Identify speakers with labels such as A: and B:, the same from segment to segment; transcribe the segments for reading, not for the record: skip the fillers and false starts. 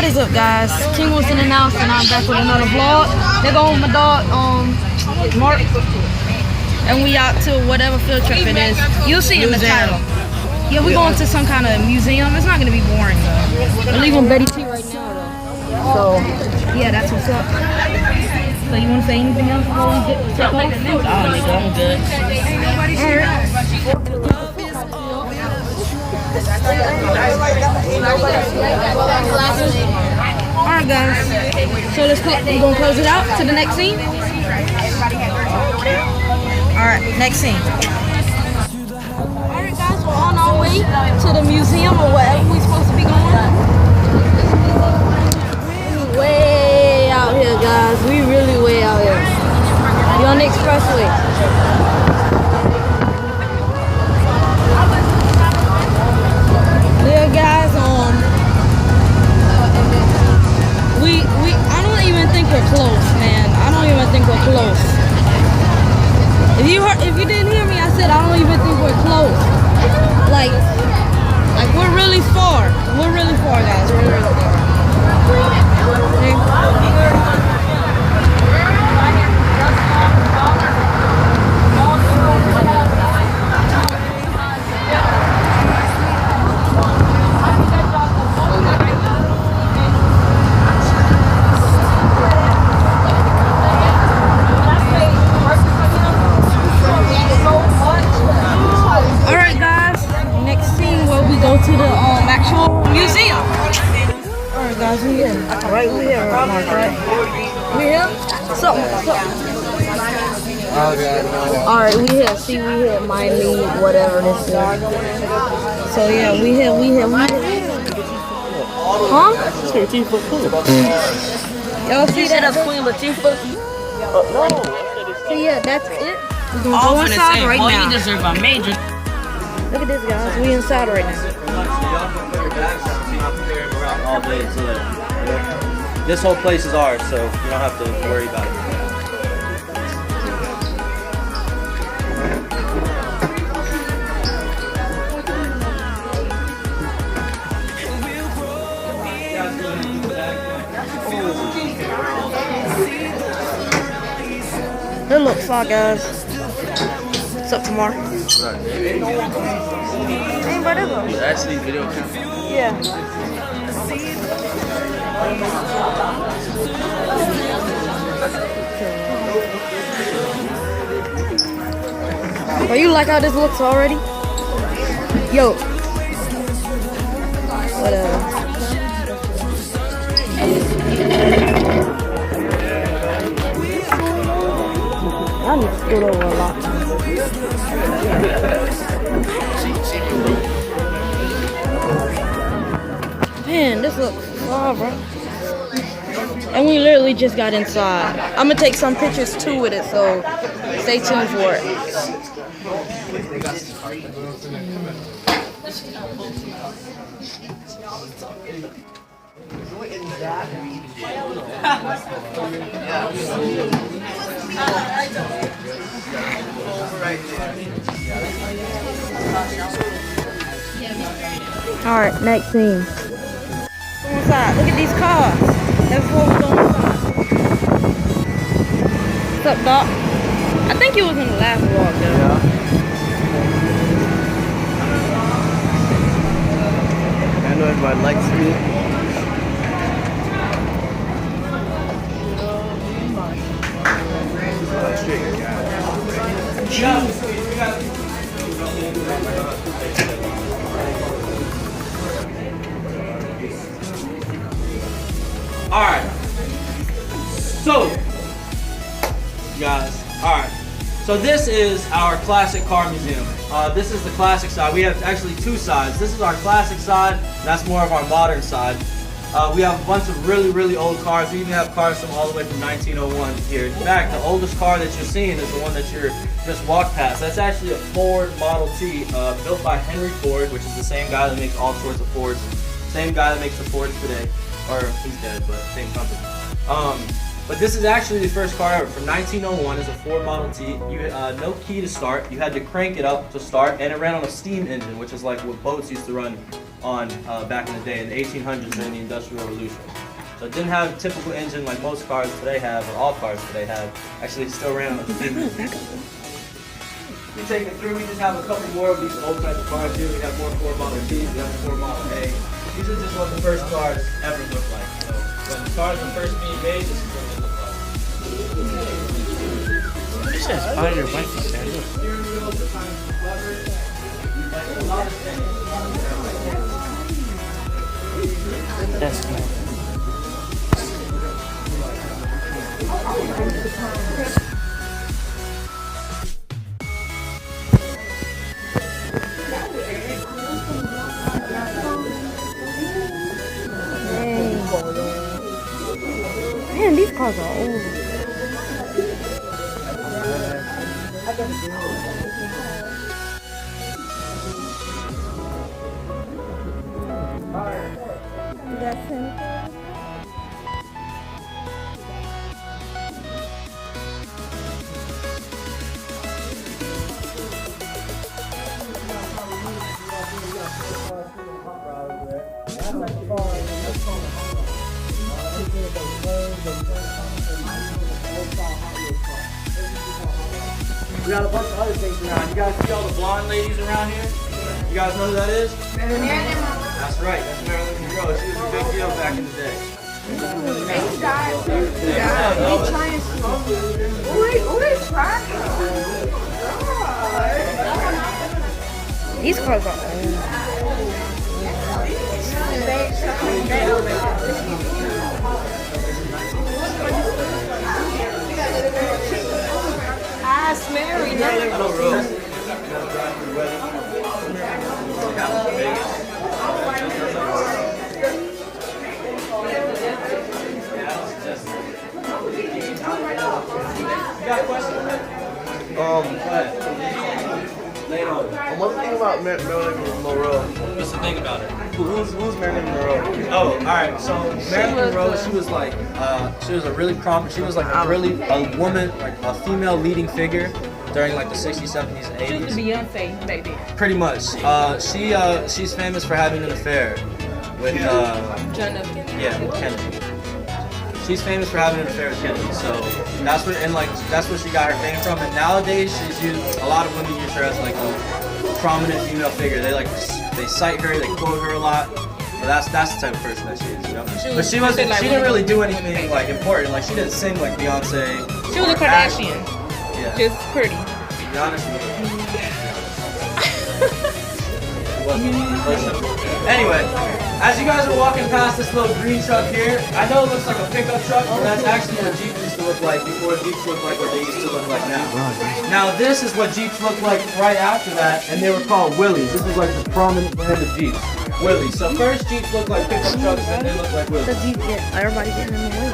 A: is up, guys? King Wilson in the house, and I'm back with another vlog. They're going with my dog, Mark, and we out to whatever field trip it is. You'll see in the title. Yeah, we're going to some kind of museum. It's not gonna be boring though. We're leaving Betty T right now though. So yeah, that's what's up. So you want to say anything else before we get check off?
B: Oh, nigga, I'm good.
A: Alright guys, so we're gonna close it out to the next scene. Alright, next scene. Alright guys, we're on our way to the museum or wherever we're supposed to be going. We're way out here guys, we really way out here. We're on the expressway. Yeah guys, I don't even think we're close, man. I don't even think we're close. If you didn't hear me, I said I don't even think we're close. Like we're really far. We're really far, guys. We're really far. To the actual museum. Alright guys, we here. Right, we here, right? We here? Something. Alright, we here. See, we here. Miami, whatever this is. So yeah, we here. Huh? Y'all see that? That's Queen Latifah? No. So yeah, that's it. We're gonna go inside right now.
B: You deserve a major.
A: Look at this, guys. We inside right now.
C: This whole place is ours, so you don't have to worry about it.
A: It looks fun, guys. What's up, tomorrow? Anybody else?
C: Actually, video camera.
A: Yeah. Oh, you like how this looks already? Yo. Whatever. I need to scoot over a lot. Man, this looks far, bro. And we literally just got inside. I'm gonna take some pictures too with it, so stay tuned for it. Alright, next scene. Go inside. Look at these cars. That's before we go inside. What's up, Doc? I think he was in the last vlog, though.
C: Yeah. I know everybody likes me. Alright, so you guys, alright, so this is our classic car museum. This is the classic side. We have actually two sides. This is our classic side, and that's more of our modern side. We have a bunch of really old cars. We even have cars from all the way from 1901 here. In fact, the oldest car that you're seeing is the one that you're just walked past. That's actually a Ford Model T built by Henry Ford, which is the same guy that makes all sorts of Fords. Same guy that makes the Fords today. Or he's dead, but same company. But this is actually the first car ever. From 1901, it's a Ford Model T. You had no key to start. You had to crank it up to start, and it ran on a steam engine, which is like what boats used to run on back in the day in the 1800s during the Industrial Revolution. So it didn't have a typical engine like most cars today have, or all cars today have. Actually, it still ran on a steam engine. We take it through, we just have a couple more of these old type of cars here. We have more 4 Model Ts, we have 4 Model A. These are just what the first cars ever looked like. So when the cars were first being made, this is what they looked like.
B: It says fire right there. Look.
C: Steering wheel, the kind of levers, like a lot of things.
B: That's cool.
A: Man, these cars are old. That's him.
C: We got a bunch of other things around. You guys see all the blonde ladies around here? You guys know who that is? That's right. That's Marilyn Monroe. She was a big deal back in the day.
A: These cars are old. Ask Mary.
C: Got a question? Lay it on.
D: What's the thing about Marilyn Monroe?
C: What's the thing about her?
D: Who's Marilyn Monroe?
C: Oh, all right. So Marilyn Monroe, she was like, she was a really prominent. She was like a woman, like a female leading figure during like the 60s, 70s, and 80s.
B: She was the Beyonce back then.
C: Pretty much. She's famous for having an affair with
B: John F.
C: with Kennedy. She's famous for having an affair with Kennedy. So that's where she got her fame from. And nowadays, she's used. A lot of women use her as like a prominent female figure. They cite her, they quote her a lot. So that's the type of person that she is, you know. But she didn't really do anything like important. Like she didn't sing like Beyonce.
B: She was a Kardashian.
C: Yeah.
B: Just pretty.
C: To be honest with you. Listen. Anyway, as you guys are walking past this little green truck here, I know it looks like a pickup truck, but that's actually what Jeeps used to look like before Jeeps looked like what they used to look like now. Now this is what Jeeps looked like right after that, and they were called Willys. This is like the prominent brand of Jeeps. Willys. So first Jeeps looked like pickup trucks, then they looked like Willys.
A: Everybody getting in the way.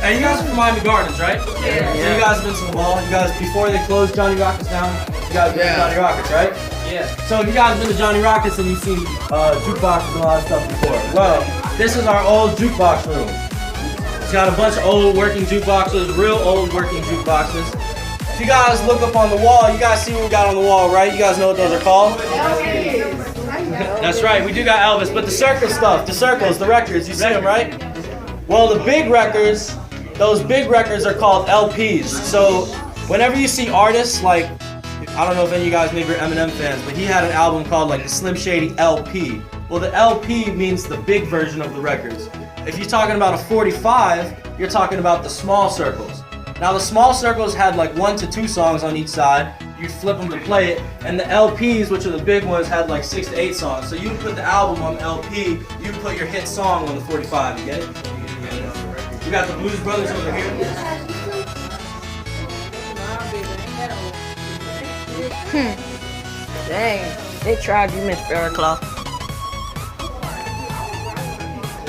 C: Hey, you guys are from Miami Gardens, right? Yeah. So you guys have been to the mall. You guys, before they closed Johnny Rockets down, you guys been to Johnny Rockets, right? Yeah. So if you guys been to Johnny Rockets and you've seen jukeboxes and a lot of stuff before. Well, this is our old jukebox room. It's got a bunch of old working jukeboxes, real old working jukeboxes. If you guys look up on the wall, you guys see what we got on the wall, right? You guys know what those are called? That's right, we do got Elvis, but the circle stuff, the circles, the records, you see them, right? Well, the big records, those big records are called LPs. So whenever you see artists like, I don't know if any of you guys maybe are Eminem fans, but he had an album called like the Slim Shady LP. Well, the LP means the big version of the records. If you're talking about a 45, you're talking about the small circles. Now the small circles had like 1 to 2 songs on each side. You'd flip them to play it, and the LPs, which are the big ones, had like 6 to 8 songs. So you put the album on the LP, you put your hit song on the 45. You get it? We got the Blues Brothers over here.
A: Dang, they tried you, Miss Faircloth.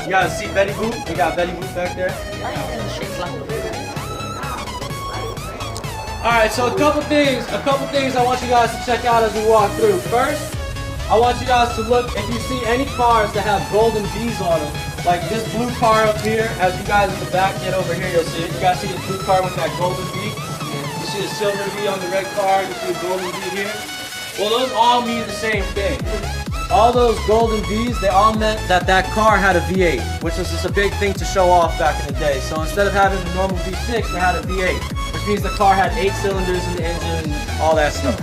C: You guys see Betty Boop? We got Betty Boop back there. Alright, so a couple things I want you guys to check out as we walk through. First, I want you guys to look if you see any cars that have golden V's on them. Like this blue car up here, as you guys in the back get over here, you'll see it. You guys see this blue car with that golden V? You see the silver V on the red car, you see the golden V here? Well, those all mean the same thing. all those golden V's, they all meant that that car had a V8, which was just a big thing to show off back in the day. So instead of having a normal V6, they had a V8, which means the car had 8 cylinders in the engine and all that stuff.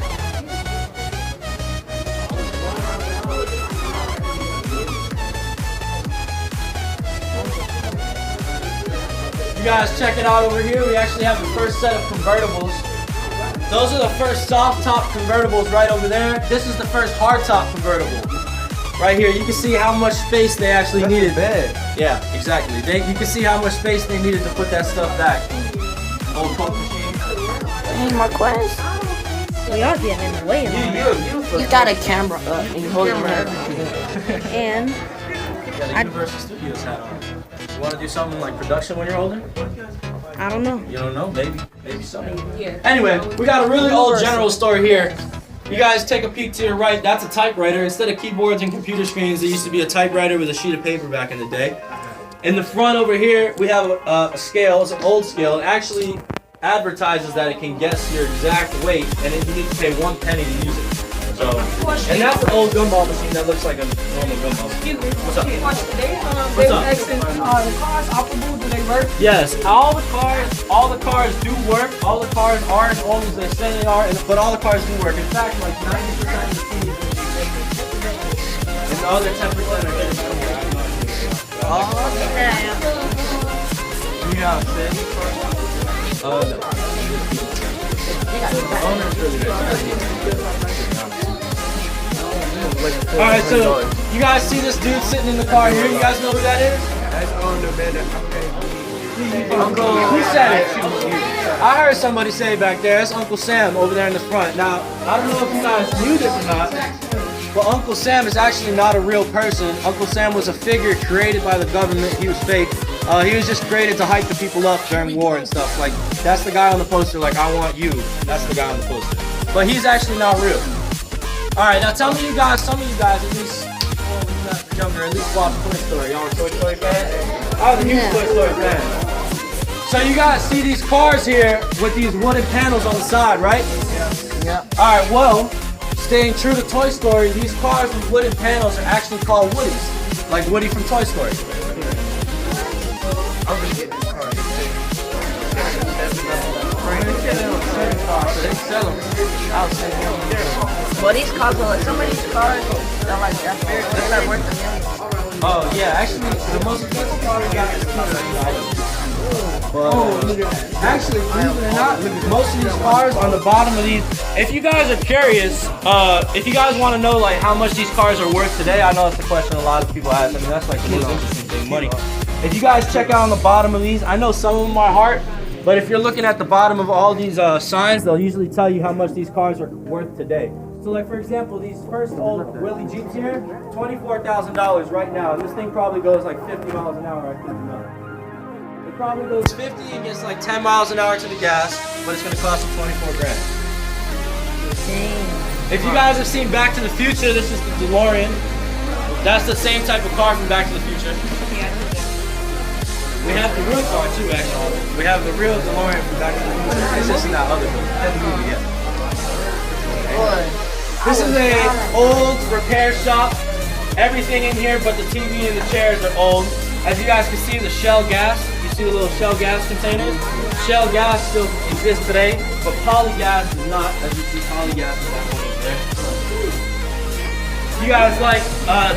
C: You guys check it out over here. We actually have the first set of convertibles. Those are the first soft top convertibles right over there. This is the first hard top convertible. Right here, you can see how much space they actually needed.
D: Bad.
C: Yeah, exactly. You can see how much space they needed to put that stuff back. Old Coke machine.
A: Any more questions? We are getting in the way of it. You got a camera up and you hold it up. And
C: You got a Universal Studios hat on. You want to do something like production when you're older?
A: I don't know.
C: You don't know? Maybe so.
B: Yeah.
C: Anyway, we got a really old general store here. You guys take a peek to your right. That's a typewriter. Instead of keyboards and computer screens, there used to be a typewriter with a sheet of paper back in the day. In the front over here, we have a scale. It's an old scale. It actually advertises that it can guess your exact weight, and you need to pay 1 penny to use it. So, and that's an old gumball machine that looks like a normal gumball. What's up?
B: They
C: What's
B: were
C: up?
B: asking, the cars operable, do they work?
C: Yes, all the cars do work. All the cars are as old as they say they are, but all the cars do work. In fact, like 90% of the keys are and the other 10% are hidden somewhere. You got a Sandy car? No. Owner's really good. Alright, so you guys see this dude sitting in the car here? You guys know who that is?
D: That's on the bed.
C: Who said it? I heard somebody say back there, that's Uncle Sam over there in the front. Now, I don't know if you guys knew this or not, but Uncle Sam is actually not a real person. Uncle Sam was a figure created by the government. He was fake. He was just created to hype the people up during war and stuff. Like, that's the guy on the poster, like, I want you. That's the guy on the poster. But he's actually not real. Alright, now tell me you guys, some of you guys at least, younger, at least watch Toy Story. Y'all a Toy Story fan? I was a huge Toy Story fan. So you guys see these cars here with these wooden panels on the side, right? Yeah. Alright, well, staying true to Toy Story, these cars with wooden panels are actually called Woodies. Like Woody from Toy Story. They sell them.
A: Well, these cars are like, some of these cars are like, they're like worth a million.
C: Oh yeah, actually the most expensive car we got is actually, believe it or not, most of these cars on the bottom of these. If you guys are curious, if you guys want to know like how much these cars are worth today, I know that's a question a lot of people ask. I mean that's like the most interesting thing, money. If you guys check out on the bottom of these, I know some of them are heart, but if you're looking at the bottom of all these signs, they'll usually tell you how much these cars are worth today. So like for example, these first old Willie Jeeps here, $24,000 right now. And this thing probably goes like 50 miles an hour, I think. It probably goes 50 and gets like 10 miles an hour to the gas, but it's gonna cost you 24 grand. If you guys have seen Back to the Future, this is the DeLorean. That's the same type of car from Back to the Future. We have the real car too, actually. We have the real DeLorean from Back to the Future. It's just not other movie yet. This is a old repair shop. Everything in here but the TV and the chairs are old. As you guys can see, the Shell gas, you see the little Shell gas containers? Shell gas still exists today, but polygas does not, as you see polygas is that one over there. You guys like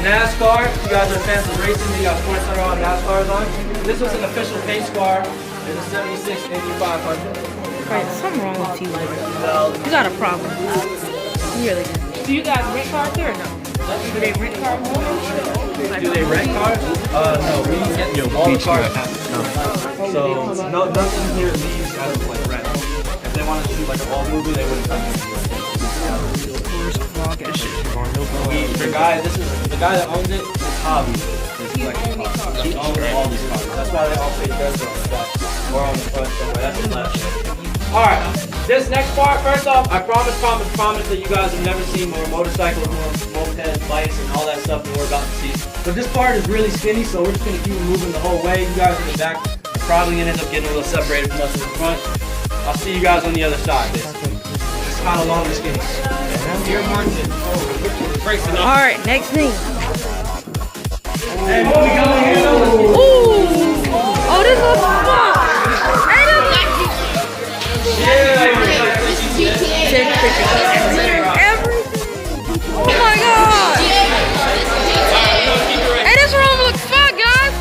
C: NASCAR? You guys are fans of racing? You got sports center on NASCARs on? This was an official pace car in the 76 Indy 500.
A: Right, something wrong with you. You got a problem. You really do.
B: Do you guys rent cars here or no? Do they rent cars?
C: Do they rent cars? No, we get all the cars. So nothing here leaves as like rent. If they want to shoot like a ball movie, they wouldn't come here. The guy that owns it, his hobby is collecting cars. He owns all these cars. That's why they all pay debts on the back or on the front somewhere. That's his last name. Alright, this next part, first off, I promise that you guys have never seen more motorcycles, more mopeds, bikes, and all that stuff than we're about to see. But this part is really skinny, so we're just going to keep it moving the whole way. You guys in the back are probably going to end up getting a little separated from us in the front. I'll see you guys on the other side, basically. It's kind of long and skinny. You're marching.
A: All right, next thing.
C: Hey, what we got here though?
A: Ooh! Oh, this looks fun! Hey, this everything! Oh my god! Hey, this room looks fun, guys!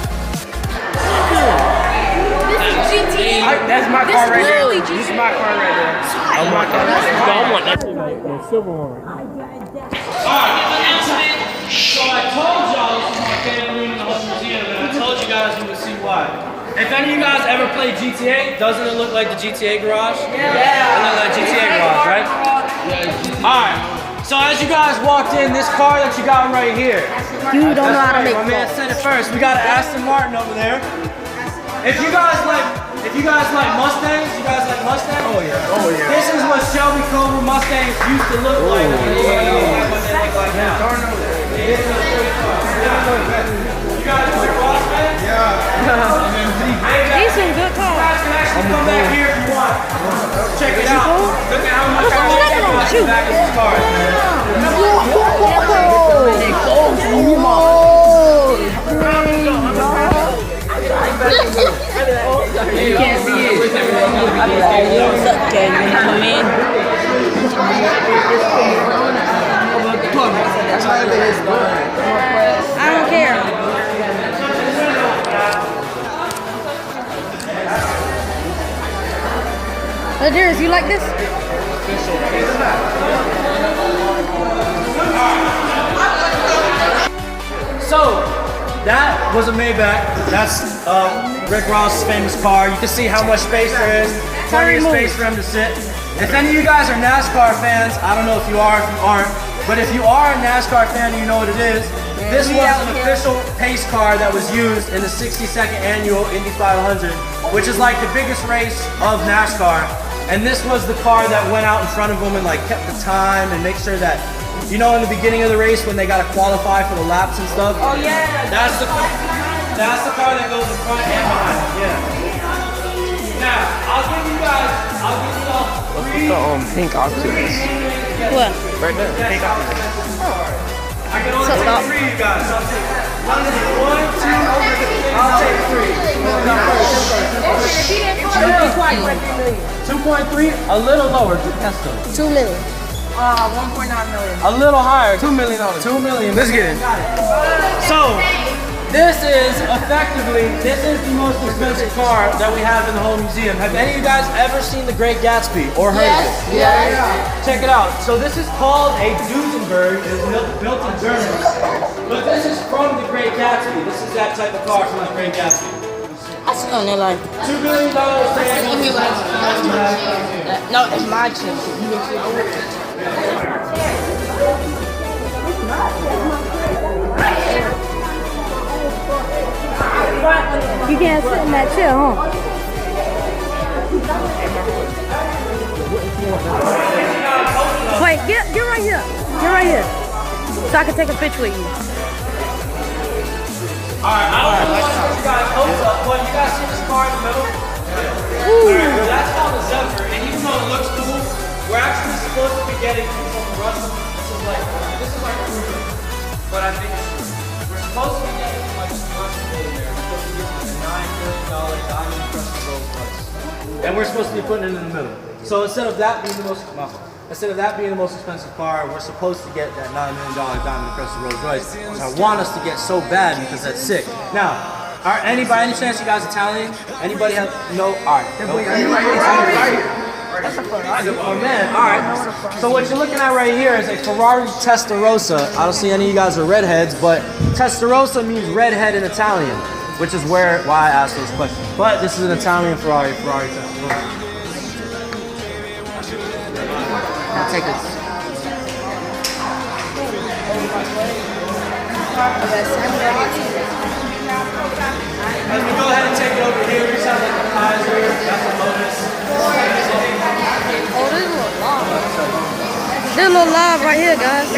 B: That's my car right there.
A: literally
B: This is my car right there.
D: I want that.
B: I want that.
D: The silver one.
C: So I told y'all this is my favorite room in the whole museum, and I told you guys you would see why. If any of you guys ever played GTA, doesn't it look like the GTA garage? Yeah. It looks like GTA garage, right? Yeah. Alright. So as you guys walked in, this car that you got right here.
A: You don't know how to make
C: My man said it first. We got an Aston Martin over there. If you guys like Mustangs, you guys like Mustangs? Oh yeah. Oh yeah. This is what Shelby Cobra Mustangs used to look like. What they look like now. You guys like Ross, man?
A: These some good cars.
C: You guys can actually come back here if you want. Check it out. Look at how much I got back in these cars,
A: You can't see it. What's up, Kay? You wanna come in? I don't care. Darius, you like this?
C: So, that was a Maybach. That's Rick Ross's famous car. You can see how much space there is. Plenty of space for him to sit. If any of you guys are NASCAR fans, I don't know if you are, if you aren't, but if you are a NASCAR fan, you know what it is. This was an official pace car that was used in the 62nd annual Indy 500, which is like the biggest race of NASCAR. And this was the car that went out in front of them and like kept the time and make sure that, you know, in the beginning of the race when they got to qualify for the laps and stuff.
B: Oh yeah.
C: That's the car that goes in front and behind. Yeah. Now, I'll give you all three.
D: The pink Optimus.
A: What?
D: Right there. Pink Optimus.
C: I can only take three, you guys. I'll take one, two, I'll take three. 2.3, a little lower. That's good.
A: 2 million.
B: 1.9 million.
C: A little higher. $2 million. $2 million.
D: Let's get it.
C: So, this is the most expensive car that we have in the whole museum. Have any of you guys ever seen The Great Gatsby or heard of it?
B: Yeah.
C: Check it out. So this is called a Duesenberg. It was built in Germany. But this is from The Great Gatsby. This is that type of car from The Great Gatsby.
A: I see on there like.
C: $2 million.
A: No, it's my chip. You can't sit in that chair, huh? Wait, get right here. Get right here. So I can take a picture with you.
C: Alright, I don't know what you guys hopes up, but you guys see this car in the middle? Alright, that's called a Zephyr, and even though it looks cool, we're actually supposed to be getting from Russell. This is like a Uber, but I think we're supposed to be getting like some Russell millionaire. We're supposed to be getting a $9 million diamond encrusted Rolls Royce, and we're supposed to be putting it in the middle. So instead of that being the most expensive car, we're supposed to get that $9 million diamond encrusted Rolls Royce. So I want us to get so bad because that's sick. Now, by any chance you guys Italian? Anybody have no? All right. Oh man, all right. So what you're looking at right here is a Ferrari Testarossa. I don't see any of you guys are redheads, but Testarossa means redhead in Italian, which is why I asked those questions. But this is an Italian Ferrari Testarossa. I'll take this. Let me go ahead and take it over here. We sound like a Kaiser. That's a Lotus.
A: Oh, this is a lot. There's a little live right here, guys.
C: You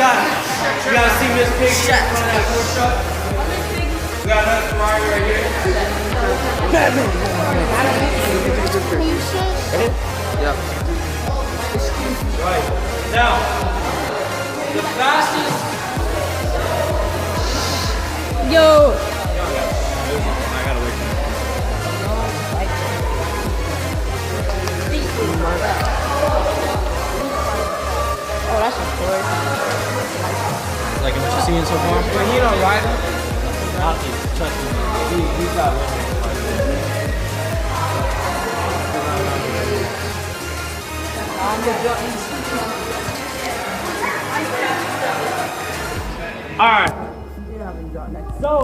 C: gotta see Miss Piggy in front of that Ford truck. We got another Ferrari right here. Batman.
D: Yep.
C: Right. Now, the fastest
A: Yo.
B: Oh, that's a story.
C: Like what you seeing so far?
B: But you don't ride him?
C: Not to trust me. He's got one. Alright. So,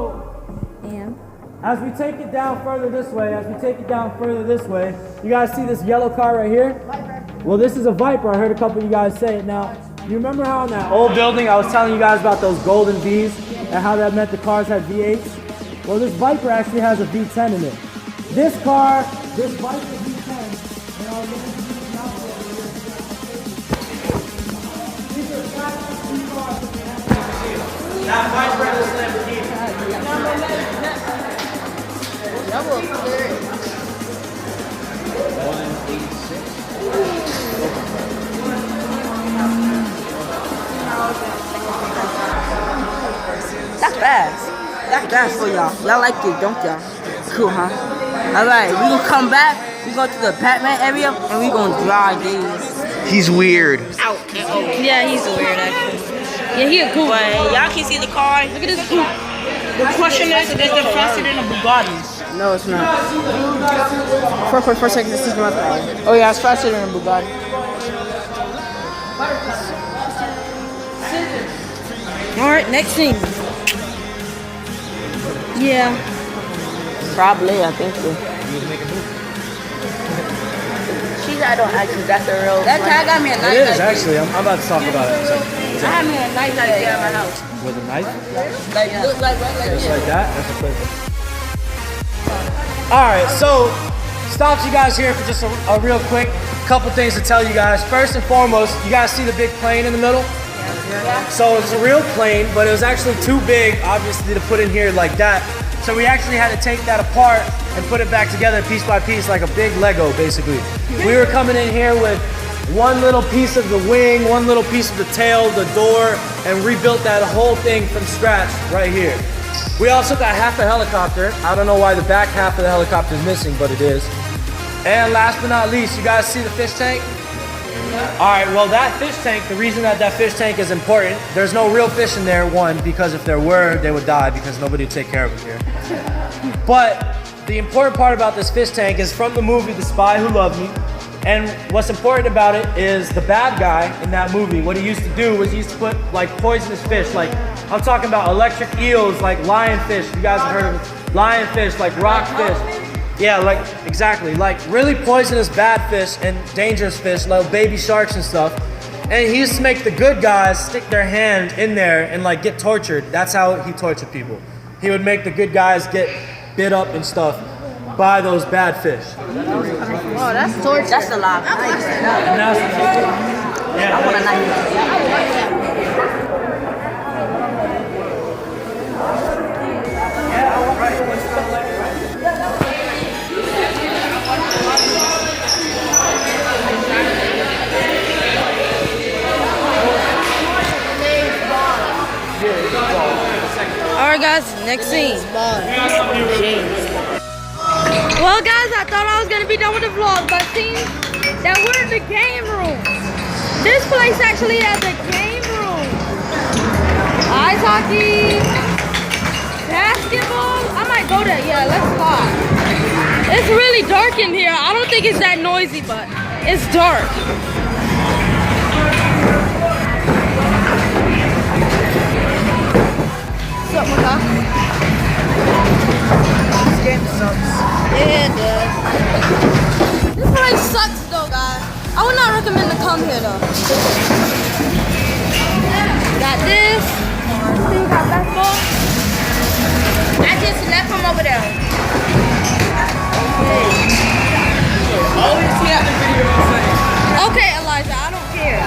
C: as we take it down further this way, you guys see this yellow car right here? Well, this is a Viper. I heard a couple of you guys say it. Now, you remember how in that old building I was telling you guys about those golden V's and how that meant the cars had V8s? Well, this Viper actually has a V10 in it. This Viper V10, and I was looking to these out there. These are classic cars that they have. That Viper and this Lamborghini.
B: That was scary.
C: 186.
B: That's fast. That's fast for y'all. Y'all like it, don't y'all? Cool, huh? Alright, we gonna come back. We go to the Batman area and we gonna drive these.
D: He's weird.
A: Yeah, he's a weird actually. Yeah, he a goof.
B: But y'all can see the car.
A: Look at this goof.
B: The question is it faster than the Bugattis? No, it's not. For a second, this is not. Oh yeah, it's faster than a Bugatti.
A: Alright, next scene. Yeah.
B: Probably, I think so. I don't actually, that's a real. That guy got me a knife.
C: It is actually. I'm about to talk about it.
B: I had me a knife like that at my house.
C: With a knife?
B: Like, look like
C: Just
B: this.
C: like that? That's a clip. Alright, so stopped you guys here for just a real quick couple things to tell you guys. First and foremost, you guys see the big plane in the middle? Yeah. So it's a real plane, but it was actually too big, obviously, to put in here like that. So we actually had to take that apart and put it back together piece by piece like a big Lego, basically. We were coming in here with one little piece of the wing, one little piece of the tail, the door, and rebuilt that whole thing from scratch right here. We also got half a helicopter. I don't know why the back half of the helicopter is missing, but it is. And last but not least, you guys see the fish tank? All right, well that fish tank, the reason that fish tank is important, there's no real fish in there, one, because if there were, they would die because nobody would take care of them here. But the important part about this fish tank is from the movie The Spy Who Loved Me. And what's important about it is the bad guy in that movie, what he used to do was he used to put like poisonous fish, like I'm talking about electric eels, like lionfish, you guys have heard of lionfish, like rockfish. Yeah, like, exactly, like really poisonous bad fish and dangerous fish, like baby sharks and stuff. And he used to make the good guys stick their hand in there and like get tortured. That's how he tortured people. He would make the good guys get bit up and stuff by those bad fish.
B: Oh, that's torture. That's a lot. Nice.
C: And that's, yeah.
B: I want a knife.
A: Alright guys, next scene. Well guys, I thought I was gonna be done with the vlog, but seems that we're in the game room. This place actually has a game room. Ice hockey, basketball. I might go there, yeah, let's fly. It's really dark in here. I don't think it's that noisy, but it's dark. What's up, Maka?
B: This game sucks.
A: Yeah, it does. This place sucks though, guys. I would not recommend to come here though. Got this. See, we got basketball.
B: I just left from over there.
C: Always see the video saying.
A: Okay, Elijah, I don't care.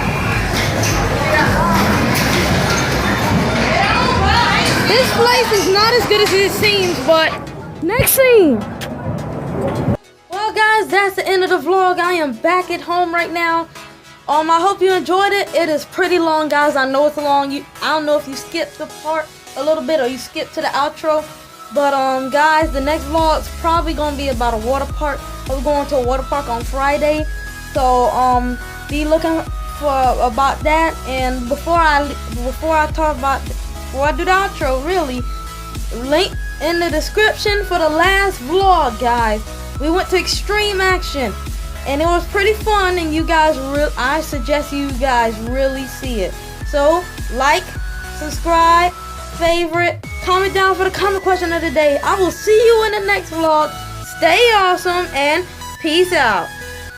A: This place is not as good as it seems, but next scene. Well guys, that's the end of the vlog. I am back at home right now. I hope you enjoyed it. It is pretty long, guys. I know it's long. I don't know if you skipped the part a little bit or you skip to the outro. But guys, the next vlog's probably gonna be about a water park. We're going to a water park on Friday, so be looking for about that. And before I do the outro, really, link in the description for the last vlog, guys. We went to Extreme Action, and it was pretty fun. And you guys, I suggest you guys really see it. So like, subscribe, favorite, comment down for the comment question of the day. I will see you in the next vlog. Stay awesome and peace out.